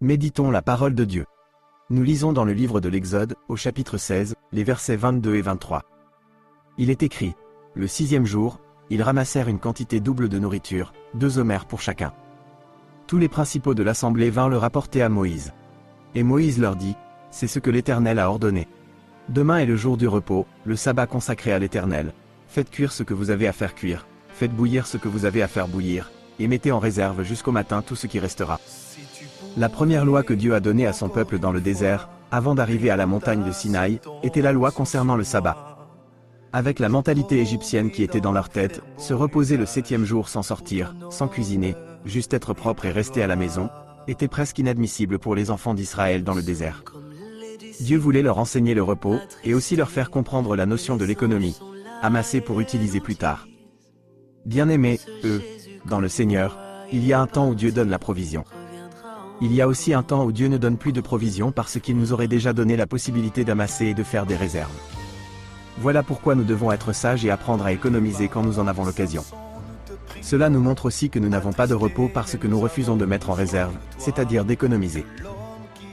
Méditons la parole de Dieu. Nous lisons dans le livre de l'Exode, au chapitre 16, les versets 22 et 23. Il est écrit, « Le 6e jour, ils ramassèrent une quantité double de nourriture, 2 omers pour chacun. Tous les principaux de l'assemblée vinrent le rapporter à Moïse. Et Moïse leur dit, « C'est ce que l'Éternel a ordonné. Demain est le jour du repos, le sabbat consacré à l'Éternel. Faites cuire ce que vous avez à faire cuire, faites bouillir ce que vous avez à faire bouillir, et mettez en réserve jusqu'au matin tout ce qui restera. » La première loi que Dieu a donnée à son peuple dans le désert, avant d'arriver à la montagne de Sinaï, était la loi concernant le sabbat. Avec la mentalité égyptienne qui était dans leur tête, se reposer le 7e jour sans sortir, sans cuisiner, juste être propre et rester à la maison, était presque inadmissible pour les enfants d'Israël dans le désert. Dieu voulait leur enseigner le repos, et aussi leur faire comprendre la notion de l'économie, amasser pour utiliser plus tard. Bien-aimés, dans le Seigneur, il y a un temps où Dieu donne la provision. Il y a aussi un temps où Dieu ne donne plus de provision parce qu'il nous aurait déjà donné la possibilité d'amasser et de faire des réserves. Voilà pourquoi nous devons être sages et apprendre à économiser quand nous en avons l'occasion. Cela nous montre aussi que nous n'avons pas de repos parce que nous refusons de mettre en réserve, c'est-à-dire d'économiser.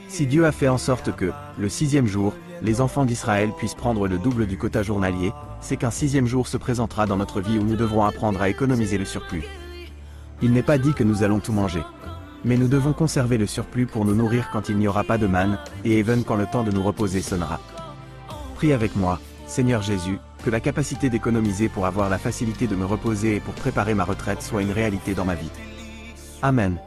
Si Dieu a fait en sorte que, le 6e jour, les enfants d'Israël puissent prendre le double du quota journalier, c'est qu'un 6e jour se présentera dans notre vie où nous devrons apprendre à économiser le surplus. Il n'est pas dit que nous allons tout manger. Mais nous devons conserver le surplus pour nous nourrir quand il n'y aura pas de manne, et even quand le temps de nous reposer sonnera. Prie avec moi, Seigneur Jésus, que la capacité d'économiser pour avoir la facilité de me reposer et pour préparer ma retraite soit une réalité dans ma vie. Amen.